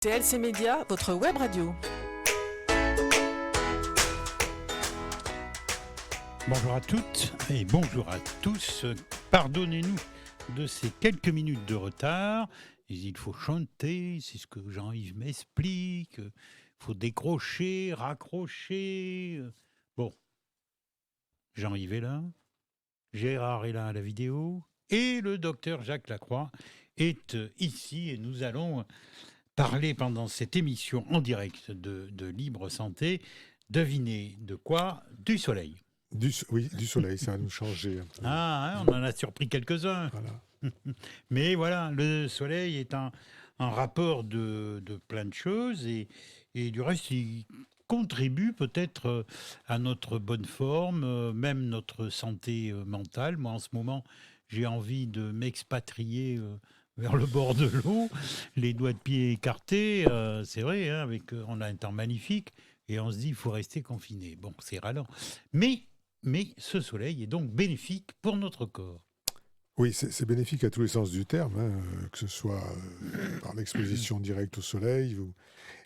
TLC Média, votre web radio. Bonjour à toutes et bonjour à tous. Pardonnez-nous de ces quelques minutes de retard. Il faut chanter, c'est ce que Jean-Yves m'explique. Il faut décrocher, raccrocher. Bon, Jean-Yves est là, Gérard est là à la vidéo et le docteur Jacques Lacroix est ici et nous allons parler pendant cette émission en direct de Libre Santé. Devinez de quoi? Du soleil. Du soleil, ça va nous changer un peu. Ah, on en a surpris quelques-uns. Voilà. Mais voilà, le soleil est un rapport de plein de choses et du reste, il contribue peut-être à notre bonne forme, même notre santé mentale. Moi, en ce moment, j'ai envie de m'expatrier vers le bord de l'eau, les doigts de pied écartés. C'est vrai, hein, on a un temps magnifique et on se dit il faut rester confiné. Bon, c'est ralent. Mais ce soleil est donc bénéfique pour notre corps. Oui, c'est bénéfique à tous les sens du terme, hein, que ce soit par l'exposition directe au soleil,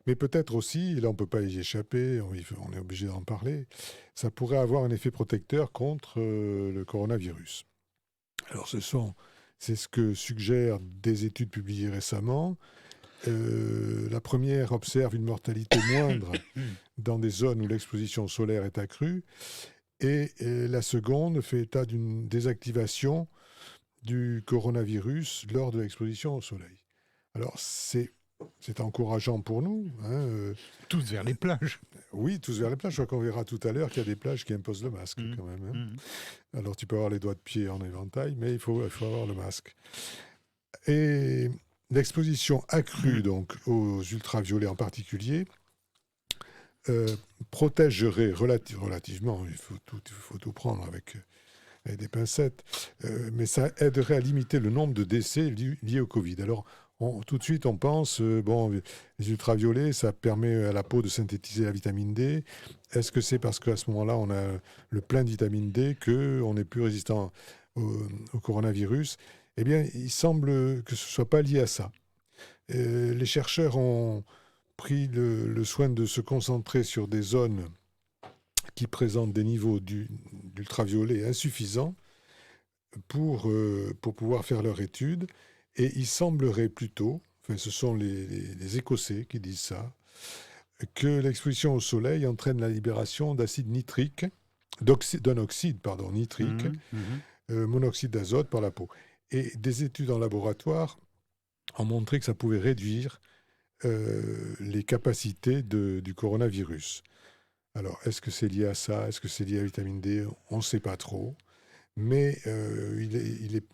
mais peut-être aussi, et là on ne peut pas y échapper, on est obligé d'en parler, ça pourrait avoir un effet protecteur contre le coronavirus. Alors c'est ce que suggèrent des études publiées récemment. La première observe une mortalité moindre dans des zones où l'exposition solaire est accrue, et la seconde fait état d'une désactivation du coronavirus lors de l'exposition au soleil. Alors, c'est encourageant pour nous. Hein, tous vers les plages. Oui, tous vers les plages. Je crois qu'on verra tout à l'heure qu'il y a des plages qui imposent le masque quand même. Hein. Alors, tu peux avoir les doigts de pied en éventail, mais il faut avoir le masque. Et l'exposition accrue donc, aux ultraviolets en particulier protégerait relativement, il faut tout prendre avec des pincettes, mais ça aiderait à limiter le nombre de décès liés au Covid. Alors, tout de suite, on pense, les ultraviolets, ça permet à la peau de synthétiser la vitamine D. Est-ce que c'est parce qu'à ce moment-là, on a le plein de vitamine D qu'on est plus résistant au coronavirus? Eh bien, il semble que ce ne soit pas lié à ça. Les chercheurs ont pris le soin de se concentrer sur des zones qui présentent des niveaux d'ultraviolet insuffisants pour pouvoir faire leur étude. Et il semblerait plutôt, ce sont les Écossais qui disent ça, que l'exposition au soleil entraîne la libération d'acide nitrique, d'un oxyde nitrique, monoxyde d'azote par la peau. Et des études en laboratoire ont montré que ça pouvait réduire les capacités du coronavirus. Alors, est-ce que c'est lié à ça? Est-ce que c'est lié à la vitamine D? On ne sait pas trop. Mais il est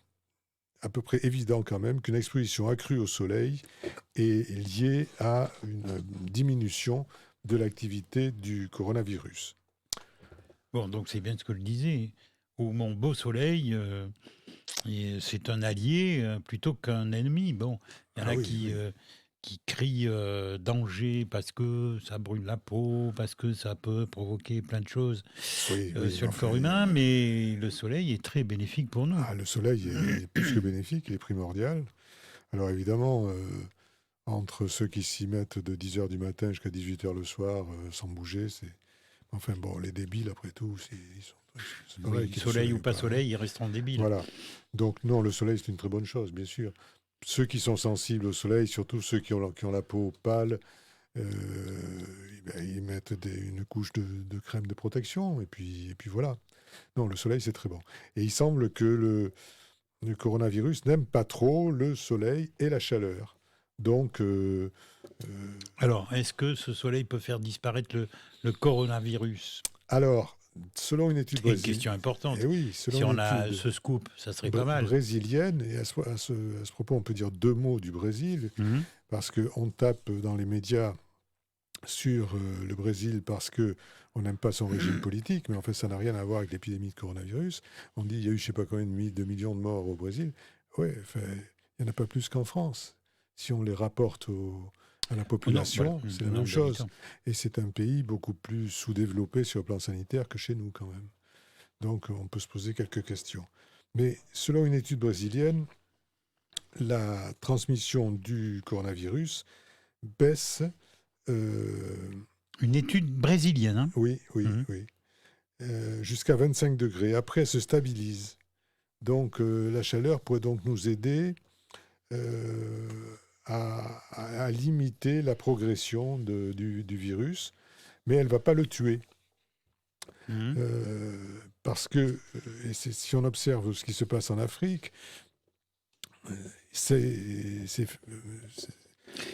à peu près évident quand même qu'une exposition accrue au soleil est liée à une diminution de l'activité du coronavirus. Bon, donc c'est bien ce que je disais. Mon beau soleil, c'est un allié plutôt qu'un ennemi. Bon, il y en a qui crient danger parce que ça brûle la peau, parce que ça peut provoquer plein de choses sur le corps humain, mais le soleil est très bénéfique pour nous. Le soleil est plus que bénéfique, il est primordial. Alors évidemment, entre ceux qui s'y mettent de 10h du matin jusqu'à 18h le soir, sans bouger, c'est... Enfin bon, les débiles, après tout, c'est pareil. Soleil ou pas soleil, ils resteront débiles. Voilà. Donc non, le soleil, c'est une très bonne chose, bien sûr. Ceux qui sont sensibles au soleil, surtout ceux qui ont la peau pâle, ils mettent une couche de crème de protection, et puis voilà. Non, le soleil, c'est très bon. Et il semble que le coronavirus n'aime pas trop le soleil et la chaleur. Donc... Alors, est-ce que ce soleil peut faire disparaître le coronavirus? Alors, selon une étude brésilienne... Une question importante. Oui, si on a ce scoop, ça serait pas mal. Brésilienne, et à ce propos, on peut dire deux mots du Brésil, parce qu'on tape dans les médias sur le Brésil parce qu'on n'aime pas son régime politique, mais en fait, ça n'a rien à voir avec l'épidémie de coronavirus. On dit qu'il y a eu, je ne sais pas combien de millions de morts au Brésil. Oui, il n'y en a pas plus qu'en France. Si on les rapporte à la population, c'est la même chose. Et c'est un pays beaucoup plus sous-développé sur le plan sanitaire que chez nous, quand même. Donc, on peut se poser quelques questions. Mais selon une étude brésilienne, la transmission du coronavirus baisse. euh, Une étude brésilienne. Hein. oui, Mhm. oui. Jusqu'à 25 degrés. Après, elle se stabilise. Donc, la chaleur pourrait donc nous aider euh, à limiter la progression du virus, mais elle ne va pas le tuer. Mhm. Parce que, si on observe ce qui se passe en Afrique, c'est ce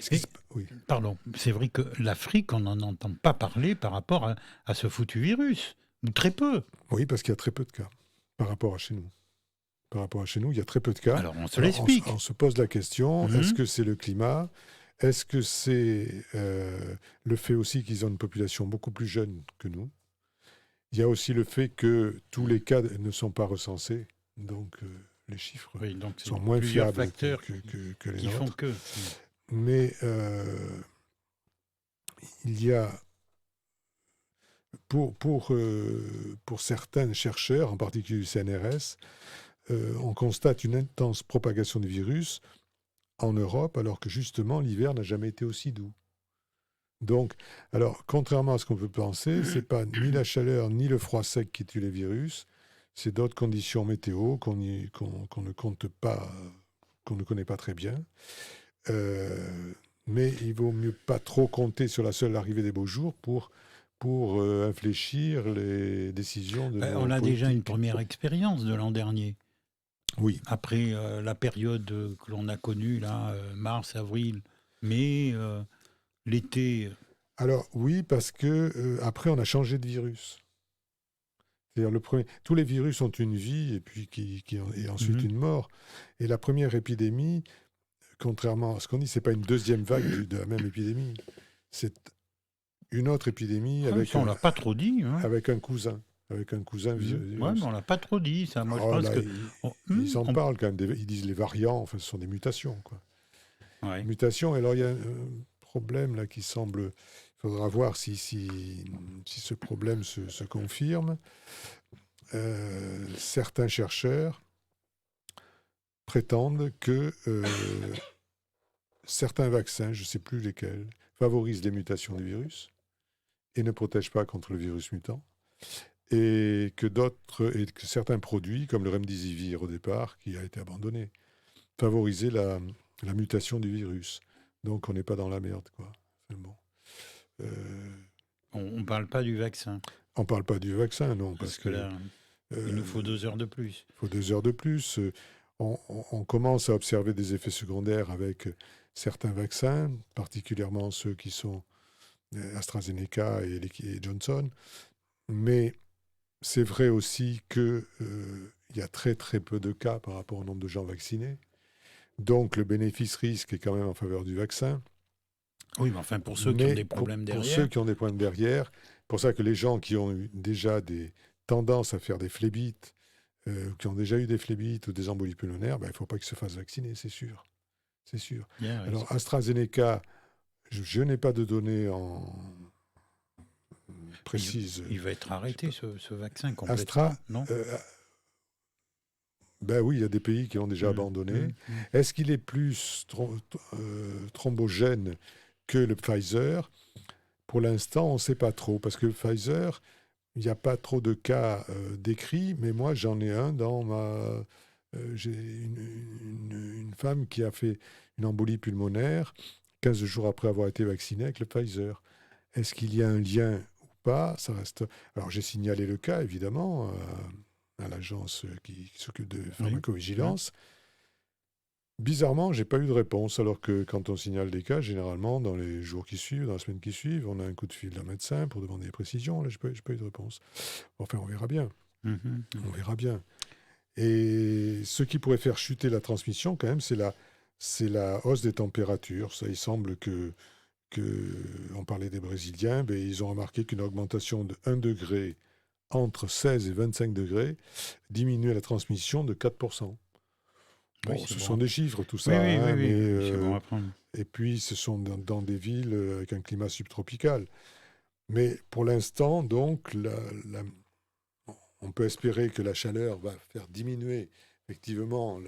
qui Et, se- oui. pardon, c'est vrai que l'Afrique, on n'en entend pas parler par rapport à ce foutu virus. Ou très peu. Oui, parce qu'il y a très peu de cas par rapport à chez nous. Par rapport à chez nous, il y a très peu de cas. Alors, on se Alors, l'explique. on se pose la question, est-ce Mhm. que c'est le climat? Est-ce que c'est le fait aussi qu'ils ont une population beaucoup plus jeune que nous? Il y a aussi le fait que tous les cas ne sont pas recensés, donc les chiffres Oui, donc c'est sont moins plusieurs fiables facteurs que les qui font nôtres. que. Mais il y a, pour certains chercheurs, en particulier du CNRS, on constate une intense propagation du virus en Europe, alors que justement l'hiver n'a jamais été aussi doux. Donc, alors, contrairement à ce qu'on peut penser, c'est pas ni la chaleur ni le froid sec qui tue les virus, c'est d'autres conditions météo qu'on ne compte pas, qu'on ne connaît pas très bien. Euh, mais il vaut mieux pas trop compter sur la seule arrivée des beaux jours pour infléchir les décisions de nos On a déjà une politiques. première expérience de l'an dernier. Oui. Après la période que l'on a connue, là, mars, avril, mai, l'été. Alors oui, parce que après on a changé de virus. C'est-à-dire tous les virus ont une vie et puis et ensuite Mhm. une mort. Et la première épidémie, contrairement à ce qu'on dit, c'est pas une deuxième vague de la même épidémie. C'est une autre épidémie Ah, ça, on l'a pas trop dit. Hein. avec un cousin. Avec un cousin Ouais, mais virus. on l'a pas trop dit, ça. Moi, je Oh pense là, que. ils en parlent quand même. Ils disent les variants, enfin, ce sont des mutations, quoi. Ouais. Mutations. Et alors, il y a un problème là qui semble. Il faudra voir si ce problème se confirme. Certains chercheurs prétendent que certains vaccins, je ne sais plus lesquels, favorisent les mutations du virus et ne protègent pas contre le virus mutant. Et que certains produits, comme le remdesivir au départ, qui a été abandonné, favorisaient la mutation du virus. Donc on n'est pas dans la merde, quoi. Enfin, bon. On ne parle pas du vaccin. On ne parle pas du vaccin, non, Parce parce que que là, il nous faut 2 heures de plus. faut 2 heures de plus. On commence à observer des effets secondaires avec certains vaccins, particulièrement ceux qui sont AstraZeneca et Johnson. Mais c'est vrai aussi qu'il y a très très peu de cas par rapport au nombre de gens vaccinés. Donc le bénéfice-risque est quand même en faveur du vaccin. Oui, mais enfin, pour ceux qui ont Mais des problèmes pour derrière. ceux qui ont des points de derrière, pour ça que les gens qui ont eu déjà des tendances à faire des phlébites, qui ont déjà eu des phlébites ou des embolies pulmonaires, ben, il ne faut pas qu'ils se fassent vacciner, c'est sûr. C'est sûr. Yeah, Alors AstraZeneca, je n'ai pas de données précises. il va être arrêté, ce vaccin, complètement, Astra, non? ben oui, il y a des pays qui l'ont déjà abandonné. Est-ce qu'il est plus thrombogène que le Pfizer? Pour l'instant, on ne sait pas trop, parce que le Pfizer, il n'y a pas trop de cas décrits, mais moi, j'en ai un dans ma... j'ai une femme qui a fait une embolie pulmonaire 15 jours après avoir été vaccinée avec le Pfizer. Est-ce qu'il y a un lien ou pas? Ça reste... Alors, j'ai signalé le cas, évidemment, à l'agence qui s'occupe de pharmacovigilance. Bizarrement, j'ai pas eu de réponse, alors que quand on signale des cas, généralement, dans les jours qui suivent, dans la semaine qui suivent, on a un coup de fil d'un médecin pour demander des précisions. Là, j'ai pas eu de réponse. Enfin, on verra bien. On verra bien. Et ce qui pourrait faire chuter la transmission, quand même, c'est la hausse des températures. Ça, il semble on parlait des Brésiliens, ben, ils ont remarqué qu'une augmentation de 1 degré entre 16 et 25 degrés diminuait la transmission de 4%. Bon, Oui, ce bon. sont des chiffres, tout ça. Oui, hein, oui, mais, c'est bon à prendre. et puis, ce sont dans des villes avec un climat subtropical. Mais pour l'instant, donc, on peut espérer que la chaleur va faire diminuer effectivement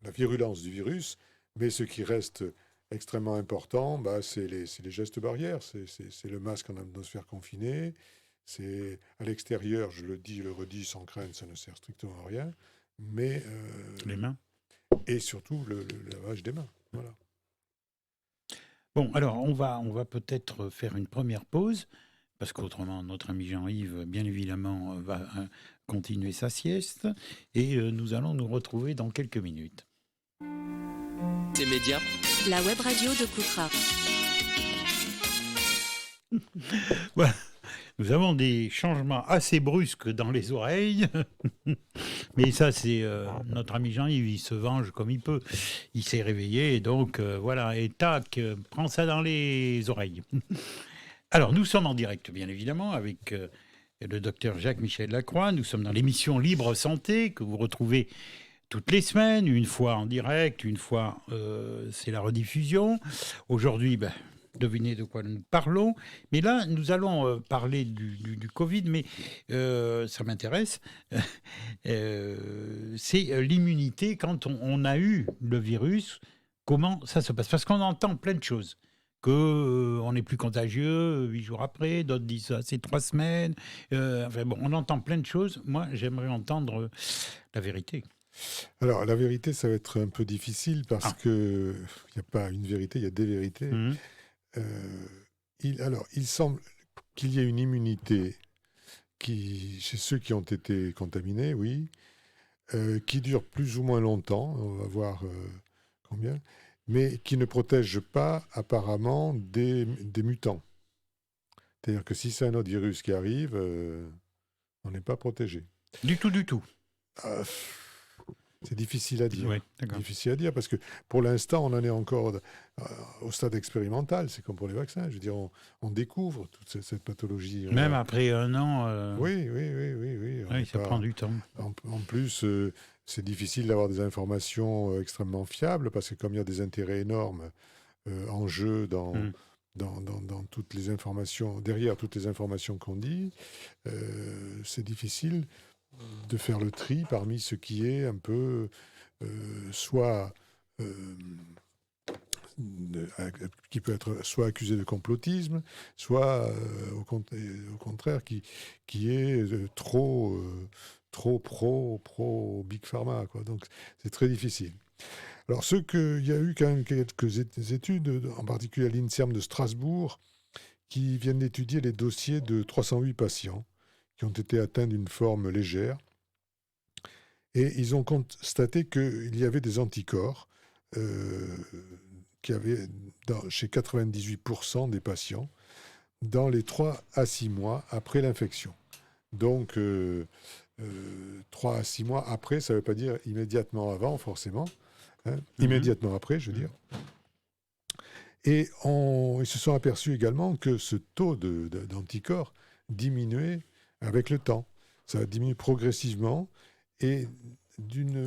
la virulence du virus, Mais ce qui reste extrêmement important, c'est les gestes barrières. C'est le masque en atmosphère confinée. C'est à l'extérieur, je le dis, je le redis, sans crainte, ça ne sert strictement à rien. Mais Les mains. et surtout le lavage des mains. Voilà. Bon, alors on va peut-être faire une première pause, parce qu'autrement notre ami Jean-Yves, bien évidemment, va continuer sa sieste, et nous allons nous retrouver dans quelques minutes. Ces médias, La web radio de Coutras. Voilà. Nous avons des changements assez brusques dans les oreilles, mais ça c'est notre ami Jean-Yves, il se venge comme il peut. Il s'est réveillé, et donc voilà, et tac, prends ça dans les oreilles. Alors nous sommes en direct, bien évidemment, avec le docteur Jacques-Michel Lacroix. Nous sommes dans l'émission Libre Santé, que vous retrouvez toutes les semaines, une fois en direct, une fois c'est la rediffusion. Aujourd'hui, devinez de quoi nous parlons. Mais là, nous allons parler du Covid, mais ça m'intéresse. C'est l'immunité quand on a eu le virus. Comment ça se passe? Parce qu'on entend plein de choses. On n'est plus contagieux 8 jours après, d'autres disent ça, c'est 3 semaines. Enfin bon, on entend plein de choses. Moi, j'aimerais entendre la vérité. Alors, la vérité, ça va être un peu difficile parce que il n'y a pas une vérité, il y a des vérités. Mmh. Il semble qu'il y ait une immunité chez ceux qui ont été contaminés, oui, qui dure plus ou moins longtemps, on va voir combien, mais qui ne protège pas apparemment des mutants. C'est-à-dire que si c'est un autre virus qui arrive, on n'est pas protégé. Du tout. C'est difficile à dire. Oui, d'accord. Difficile à dire parce que pour l'instant, on en est encore au stade expérimental. C'est comme pour les vaccins. Je veux dire, on découvre toute cette pathologie. Même après 1 an, Oui. oui, ça prend du temps. En plus, c'est difficile d'avoir des informations extrêmement fiables parce que comme il y a des intérêts énormes en jeu dans toutes les informations, derrière toutes les informations qu'on dit, c'est difficile de faire le tri parmi ce qui est un peu qui peut être soit accusé de complotisme, soit au contraire qui est trop pro Big Pharma, quoi. Donc c'est très difficile. Alors il y a eu quand même quelques études, en particulier à l'INSERM de Strasbourg, qui viennent d'étudier les dossiers de 308 patients qui ont été atteints d'une forme légère. Et ils ont constaté qu'il y avait des anticorps chez 98% des patients dans les 3 à 6 mois après l'infection. Donc, 3 à 6 mois après, ça ne veut pas dire immédiatement avant, forcément. Hein, immédiatement après, je veux dire. Et ils se sont aperçus également que ce taux d'anticorps diminuait avec le temps. Ça diminue progressivement et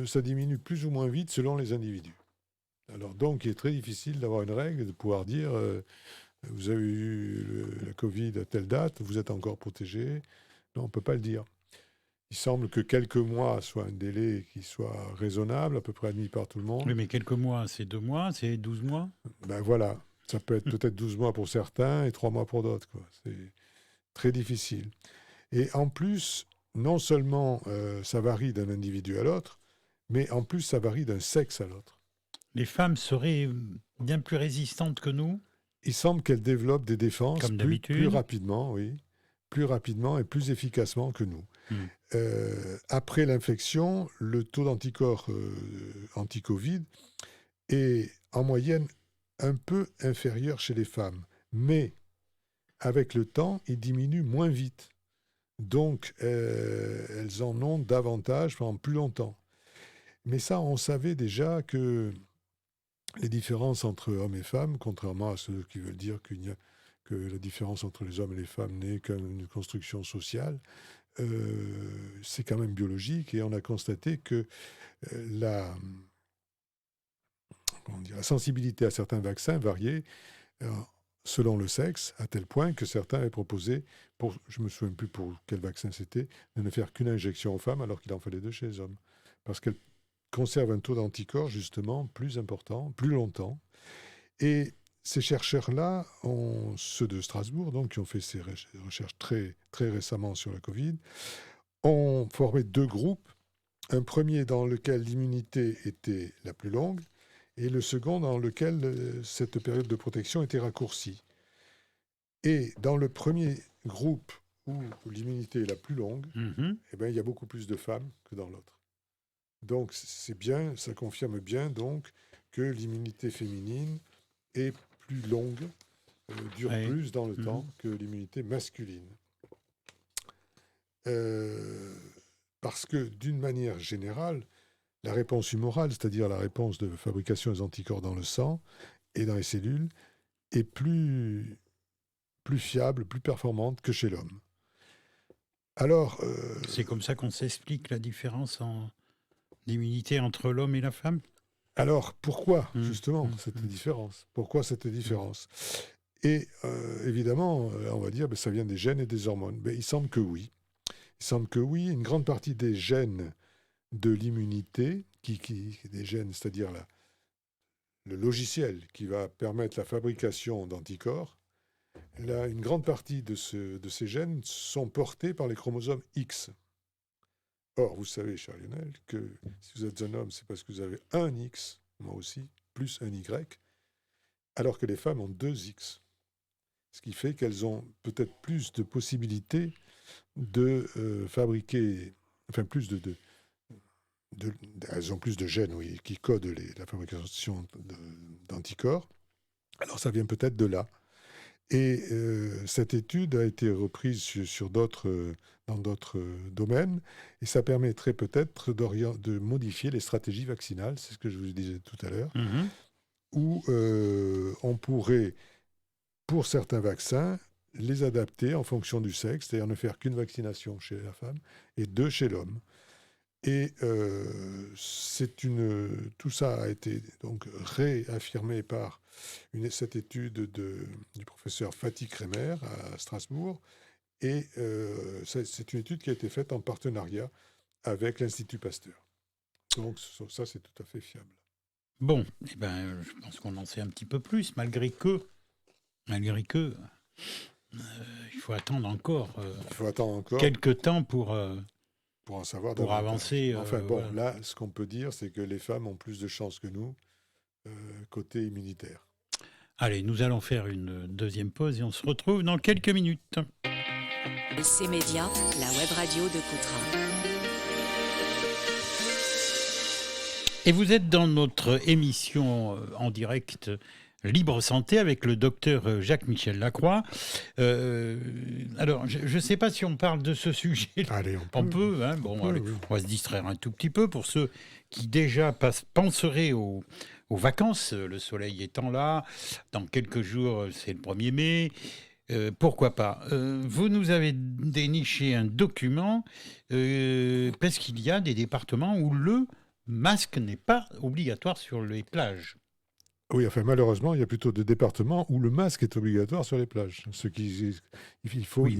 ça diminue plus ou moins vite selon les individus. Alors donc, il est très difficile d'avoir une règle et de pouvoir dire vous avez eu la Covid à telle date, vous êtes encore protégé. Non, on ne peut pas le dire. Il semble que quelques mois soit un délai qui soit raisonnable, à peu près admis par tout le monde. Oui, mais quelques mois, c'est 2 mois, c'est 12 mois. Ben voilà, ça peut être peut-être 12 mois pour certains et 3 mois pour d'autres, quoi. C'est très difficile. Et en plus, non seulement ça varie d'un individu à l'autre, mais en plus ça varie d'un sexe à l'autre. Les femmes seraient bien plus résistantes que nous. Il semble qu'elles développent des défenses Comme plus d'habitude. rapidement, oui, plus rapidement et plus efficacement que nous. Après l'infection, le taux d'anticorps anti-Covid est en moyenne un peu inférieur chez les femmes, mais avec le temps, il diminue moins vite. Donc, elles en ont davantage pendant plus longtemps. Mais ça, on savait déjà que les différences entre hommes et femmes, contrairement à ceux qui veulent dire que la différence entre les hommes et les femmes n'est qu'une construction sociale, c'est quand même biologique. Et on a constaté que la sensibilité à certains vaccins variait selon le sexe, à tel point que certains avaient proposé, je ne me souviens plus pour quel vaccin c'était, de ne faire qu'une injection aux femmes alors qu'il en fallait 2 chez les hommes. Parce qu'elles conservent un taux d'anticorps justement plus important, plus longtemps. Et ces chercheurs-là, ceux de Strasbourg, donc, qui ont fait ces recherches très, très récemment sur la Covid, ont formé 2 groupes. Un premier dans lequel l'immunité était la plus longue et le second dans lequel cette période de protection était raccourcie. Et dans le premier groupe où l'immunité est la plus longue, eh bien, il y a beaucoup plus de femmes que dans l'autre. Donc c'est bien, ça confirme bien donc que l'immunité féminine est plus longue, dure plus dans le temps que l'immunité masculine. Parce que d'une manière générale, la réponse humorale, c'est-à-dire la réponse de fabrication des anticorps dans le sang et dans les cellules, est plus fiable, plus performante que chez l'homme. Alors, c'est comme ça qu'on s'explique la différence d'immunité entre l'homme et la femme. Alors, pourquoi justement cette différence ? Pourquoi cette différence ? Et évidemment, on va dire, ça vient des gènes et des hormones. Il semble que oui. Il semble que oui. Une grande partie des gènes de l'immunité, des gènes, c'est-à-dire le logiciel qui va permettre la fabrication d'anticorps, là, une grande partie de ces gènes sont portés par les chromosomes X. Or, vous savez, cher Lionel, que si vous êtes un homme, c'est parce que vous avez un X, moi aussi, plus un Y, alors que les femmes ont 2 X. Ce qui fait qu'elles ont peut-être plus de possibilités de fabriquer, enfin plus elles ont plus de gènes, oui, qui codent la fabrication d'anticorps. Alors ça vient peut-être de là. Et cette étude a été reprise dans d'autres domaines, et ça permettrait peut-être de modifier les stratégies vaccinales, c'est ce que je vous disais tout à l'heure, où on pourrait, pour certains vaccins, les adapter en fonction du sexe, c'est-à-dire ne faire qu'une vaccination chez la femme et 2 chez l'homme. Et tout ça a été donc réaffirmé par cette étude du professeur Fatih Kremer à Strasbourg. Et c'est une étude qui a été faite en partenariat avec l'Institut Pasteur. Donc ça, c'est tout à fait fiable. Bon, je pense qu'on en sait un petit peu plus, malgré que il faut attendre encore, quelques temps pour en savoir pour avancer. Enfin voilà. Là, ce qu'on peut dire, c'est que les femmes ont plus de chances que nous côté immunitaire. Allez, nous allons faire une deuxième pause et on se retrouve dans quelques minutes. C'est Média, la web radio de Coutras. Et vous êtes dans notre émission en direct Libre Santé avec le docteur Jacques-Michel Lacroix. Alors, je ne sais pas si on parle de ce sujet. Allez, on peut. Hein, allez, oui. On va se distraire un tout petit peu pour ceux qui déjà penseraient aux vacances. Le soleil étant là, dans quelques jours, c'est le 1er mai. Pourquoi pas. Vous nous avez déniché un document parce qu'il y a des départements où le masque n'est pas obligatoire sur les plages. Oui, enfin malheureusement, il y a plutôt des départements où le masque est obligatoire sur les plages. Il faut. Oui,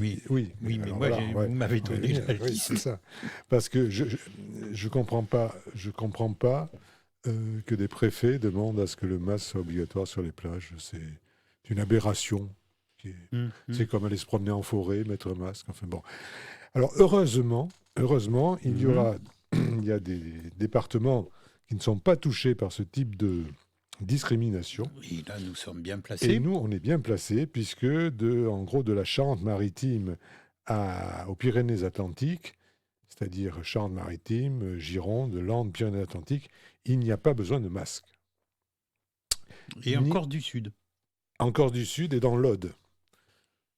mais alors, moi, vous m'avez donné la liste. Oui, c'est ça. Parce que je comprends pas que des préfets demandent à ce que le masque soit obligatoire sur les plages. C'est une aberration. C'est comme aller se promener en forêt, mettre un masque. Enfin bon. Alors heureusement, il y a des départements qui ne sont pas touchés par ce type de discrimination. Et là, nous sommes bien placés. Et nous, on est bien placés, puisque en gros, de la Charente-Maritime aux Pyrénées-Atlantiques, c'est-à-dire Charente-Maritime, Gironde, Landes, Pyrénées-Atlantiques, il n'y a pas besoin de masque. Et en Corse du Sud. En Corse du Sud et dans l'Aude.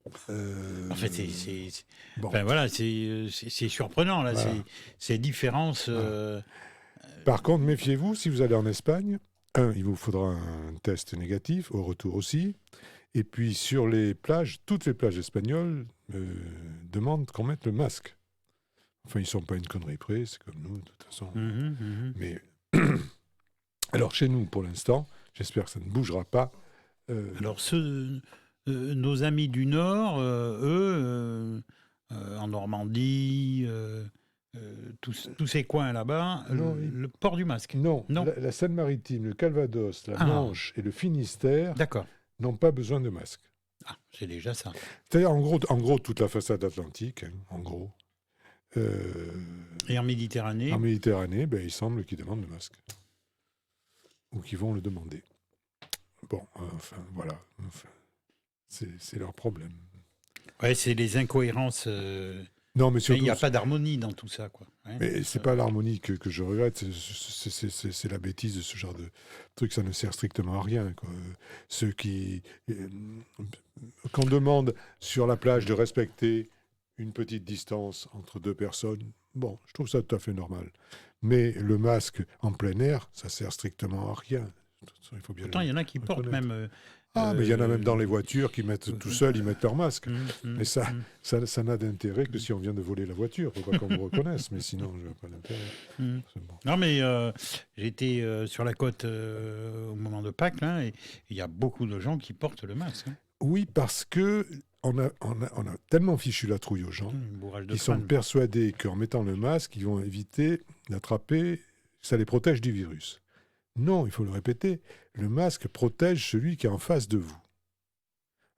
En fait, c'est surprenant, là, voilà. Ces différences. Voilà. Par contre, méfiez-vous, si vous allez en Espagne, il vous faudra un test négatif, au retour aussi. Et puis, sur les plages, toutes les plages espagnoles demandent qu'on mette le masque. Enfin, ils ne sont pas une connerie près, c'est comme nous, de toute façon. Mais alors, chez nous, pour l'instant, j'espère que ça ne bougera pas. Alors, nos amis du Nord, eux, en Normandie, tous ces coins là-bas, Non, le port du masque. Non, Non. la Seine-Maritime, le Calvados, la Ah. Manche et le Finistère D'accord. n'ont pas besoin de masque. Ah, c'est déjà ça. C'est-à-dire, en gros, toute la façade atlantique, hein, en gros. Et en Méditerranée, En Méditerranée, ben, il semble qu'ils demandent le masque. Ou qu'ils vont le demander. Bon, enfin, voilà. Enfin, c'est leur problème. ouais, c'est les incohérences. Non, mais Il surtout, n'y a pas d'harmonie dans tout ça, quoi. Hein. mais c'est pas l'harmonie que je regrette, c'est la bêtise de ce genre de truc, ça ne sert strictement à rien, quoi. Ceux qui... qu'on demande sur la plage de respecter une petite distance entre deux personnes, bon, je trouve ça tout à fait normal. Mais le masque en plein air, ça sert strictement à rien. Il faut bien Pourtant, il y en a qui portent reconnaître. même. Mais il y en a même dans les voitures qui mettent tout seuls, ils mettent leur masque. Mais ça n'a d'intérêt que si on vient de voler la voiture. Il ne faut pas qu'on me reconnaisse, mais sinon, je n'ai pas d'intérêt. C'est bon. Non, mais j'étais sur la côte au moment de Pâques, là, et il y a beaucoup de gens qui portent le masque. Hein. Oui, parce que on a tellement fichu la trouille aux gens. Bourrage de Ils sont crâne. persuadés qu'en mettant le masque, ils vont éviter d'attraper, ça les protège du virus. Non, il faut le répéter, le masque protège celui qui est en face de vous.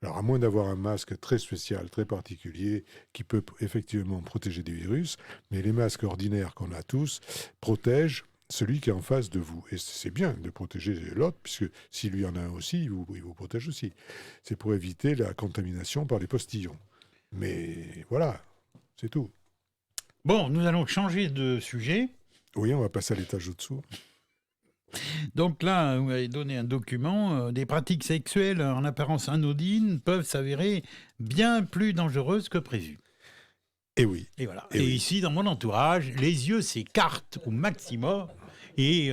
Alors, à moins d'avoir un masque très spécial, très particulier, qui peut effectivement protéger des virus, mais les masques ordinaires qu'on a tous protègent celui qui est en face de vous. Et c'est bien de protéger l'autre, puisque s'il lui en a un aussi, il vous protège aussi. C'est pour éviter la contamination par les postillons. Mais voilà, c'est tout. Bon, nous allons changer de sujet. Oui, on va passer à l'étage au-dessous. Donc là, vous avez donné un document. Des pratiques sexuelles en apparence anodines peuvent s'avérer bien plus dangereuses que prévu. Et oui. Et voilà. Et Et oui. ici, dans mon entourage, les yeux s'écartent au maximum. Et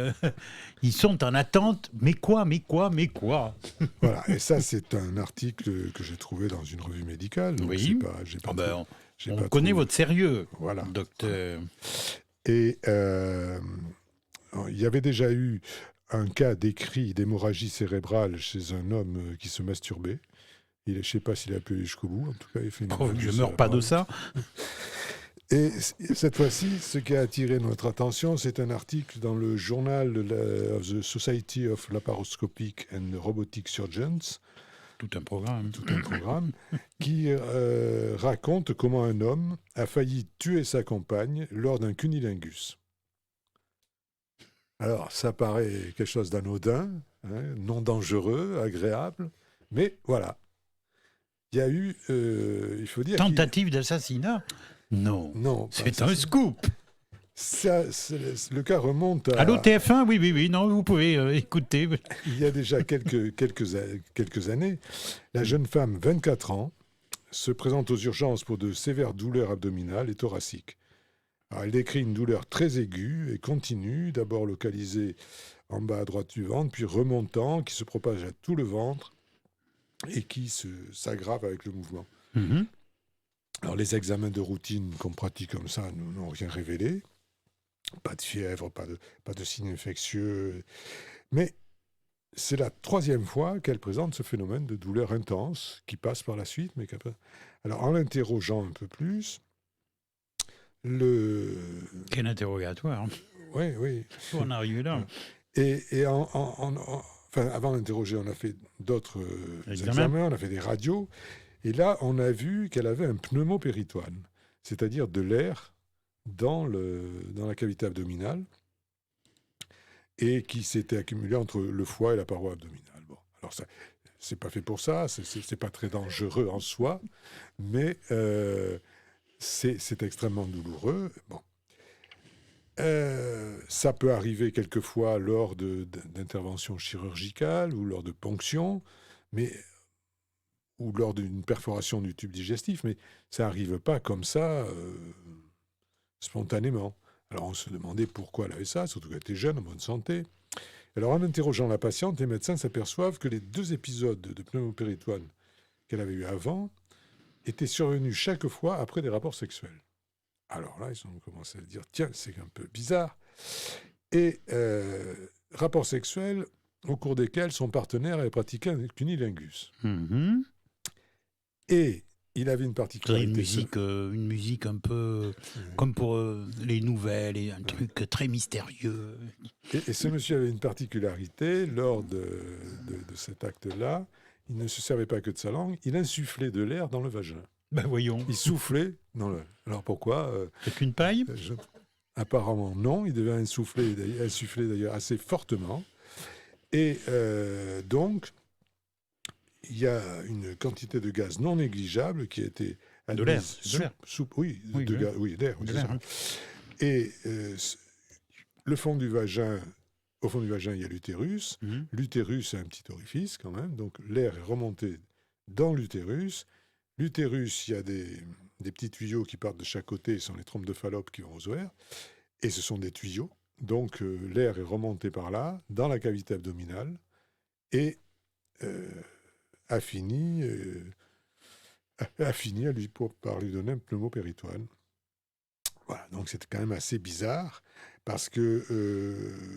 ils sont en attente. Mais quoi? Voilà, et ça, c'est un article que j'ai trouvé dans une revue médicale. Donc Oui. j'ai pas Ah ben, trop- j'ai on pas connaît trouvé. votre sérieux, Voilà. docteur. Et il y avait déjà eu un cas décrit d'hémorragie cérébrale chez un homme qui se masturbait. Je ne sais pas s'il a pu aller jusqu'au bout. En tout cas, il fait une Oh, hémorragie je meurs pas de cérébrale. ça. Et cette fois-ci, ce qui a attiré notre attention, c'est un article dans le journal of the Society of Laparoscopic and Robotic Surgeons, Tout un programme. tout un programme, qui raconte comment un homme a failli tuer sa compagne lors d'un cunilingus. Alors, ça paraît quelque chose d'anodin, hein, non dangereux, agréable, mais voilà. Il y a eu, il faut dire... Tentative d'assassinat? Non. Non, pas C'est un assassinat. scoop. Le cas remonte à... Allô, TF1? Oui. Non, vous pouvez écouter. Il y a déjà quelques années, la jeune femme, 24 ans, se présente aux urgences pour de sévères douleurs abdominales et thoraciques. Alors, elle décrit une douleur très aiguë et continue, d'abord localisée en bas à droite du ventre, puis remontant, qui se propage à tout le ventre et qui s'aggrave avec le mouvement. Mhm. Alors, les examens de routine qu'on pratique comme ça n'ont rien révélé. Pas de fièvre, pas de signes infectieux. Mais c'est la 3e fois qu'elle présente ce phénomène de douleur intense qui passe par la suite. Alors, en l'interrogeant un peu plus, Quel interrogatoire. Oui. Pour en arriver là. Et avant d'interroger, on a fait d'autres examens, on a fait des radios. Et là, on a vu qu'elle avait un pneumopéritoine, c'est-à-dire de l'air dans la cavité abdominale et qui s'était accumulé entre le foie et la paroi abdominale. Bon, alors ça, c'est pas fait pour ça, c'est pas très dangereux en soi, mais c'est extrêmement douloureux. Bon. Ça peut arriver quelquefois lors d'interventions chirurgicales ou lors de ponctions, ou lors d'une perforation du tube digestif, mais ça n'arrive pas comme ça spontanément. Alors on se demandait pourquoi elle avait ça, surtout qu'elle était jeune, en bonne santé. Alors en interrogeant la patiente, les médecins s'aperçoivent que les 2 épisodes de pneumopéritoine qu'elle avait eu avant étaient survenus chaque fois après des rapports sexuels. Alors là, ils ont commencé à dire, tiens, c'est un peu bizarre. Et rapports sexuels au cours desquels son partenaire avait pratiqué un cunilingus. Mhm. Et il avait une C'est particularité. une musique un peu comme pour les nouvelles, et un truc très mystérieux. Et ce monsieur avait une particularité lors de cet acte-là. Il ne se servait pas que de sa langue, il insufflait de l'air dans le vagin. Ben voyons. Il soufflait dans le... Alors pourquoi C'est une paille? Apparemment non, il devait insuffler d'ailleurs assez fortement. Et donc, il y a une quantité de gaz non négligeable qui a été De l'air, admise de l'air. oui, Oui, de de gaz, oui, d'air, oui, De c'est l'air, ça. hein. Et le fond du vagin, au fond du vagin, il y a l'utérus. Mhm. L'utérus, c'est un petit orifice quand même, donc l'air est remonté dans l'utérus. L'utérus, il y a des petits tuyaux qui partent de chaque côté, ce sont les trompes de Fallope qui vont aux ovaires, et ce sont des tuyaux. Donc l'air est remonté par là, dans la cavité abdominale, et a fini par lui donner un pneumopéritoine. Voilà, donc c'est quand même assez bizarre, parce que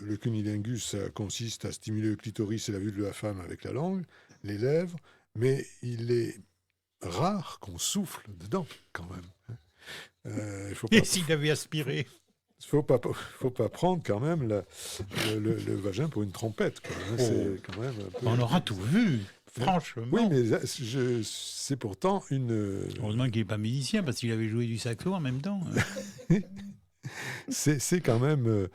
le cunnilingus, ça consiste à stimuler le clitoris et la vulve de la femme avec la langue, les lèvres, mais il est rare qu'on souffle dedans, quand même. Il faut pas... Et s'il avait aspiré? Faut pas prendre quand même le vagin pour une trompette, quoi, hein. C'est quand même un peu... On aura tout vu, franchement. Oui, mais c'est pourtant une... Heureusement qu'il n'est pas musicien, parce qu'il avait joué du saxo en même temps. c'est quand même...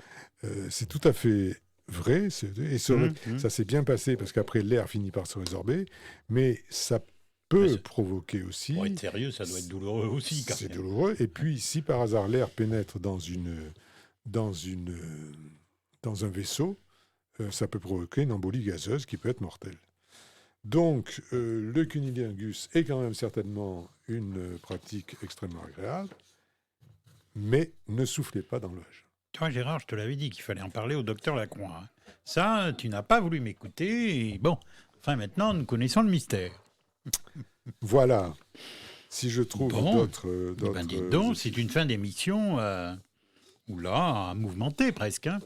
c'est tout à fait vrai, ça s'est bien passé, parce qu'après, l'air finit par se résorber, mais ça peut provoquer aussi... Pour être sérieux, ça doit être douloureux aussi. C'est douloureux. Et puis, si par hasard l'air pénètre dans un vaisseau, ça peut provoquer une embolie gazeuse qui peut être mortelle. Donc, le cunnilingus est quand même certainement une pratique extrêmement agréable, mais ne soufflez pas dans le vagin. Tu vois, Gérard, je te l'avais dit qu'il fallait en parler au docteur Lacroix. Hein. Ça, tu n'as pas voulu m'écouter. Et bon, enfin, maintenant, nous connaissons le mystère. Voilà. Si je trouve d'autres... Eh ben, dites donc, c'est une fin d'émission... Oula, mouvementée presque. Hein.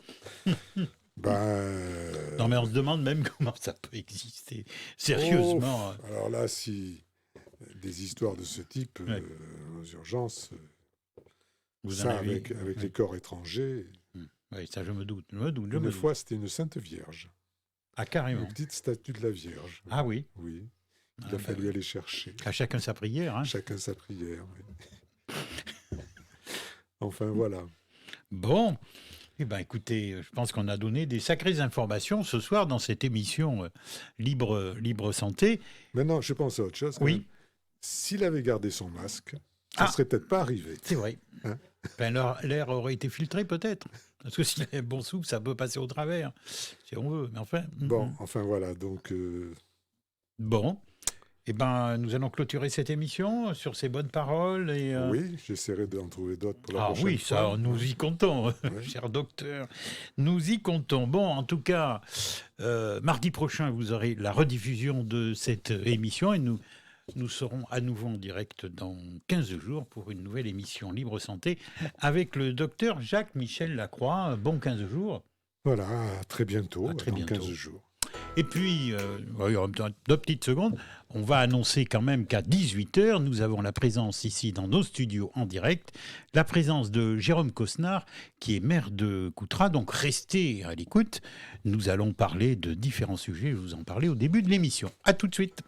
Non, mais on se demande même comment ça peut exister. Sérieusement. Alors là, si des histoires de ce type aux urgences, avec les corps étrangers... Oui, ça, je me doute. Une fois, c'était une Sainte Vierge. Ah, carrément. Une petite statue de la Vierge. Ah oui. Oui. Il a fallu aller chercher. À chacun sa prière. Hein. Chacun sa prière, oui. Enfin, voilà. Bon. Eh bien, écoutez, je pense qu'on a donné des sacrées informations ce soir dans cette émission Libre Santé. Maintenant, je pense à autre chose. Oui. S'il avait gardé son masque, ça ne serait peut-être pas arrivé. C'est vrai. Hein? Ben, l'air aurait été filtré peut-être. Parce que s'il avait bon souffle, ça peut passer au travers, si on veut. Mais enfin. Bon, enfin voilà. Donc. Bon. Eh bien, nous allons clôturer cette émission sur ces bonnes paroles. Et, Oui, j'essaierai d'en trouver d'autres pour la prochaine fois. Ah oui, ça, nous y comptons, cher docteur. Nous y comptons. Bon, en tout cas, mardi prochain, vous aurez la rediffusion de cette émission et nous serons à nouveau en direct dans 15 jours pour une nouvelle émission Libre Santé avec le docteur Jacques-Michel Lacroix. Bon 15 jours. Voilà, à très bientôt, à très dans bientôt. 15 jours. Et puis, il y aura deux petites secondes, on va annoncer quand même qu'à 18h, nous avons la présence ici dans nos studios en direct, la présence de Jérôme Cosnard, qui est maire de Coutras, donc restez à l'écoute. Nous allons parler de différents sujets, je vous en parlais au début de l'émission. À tout de suite.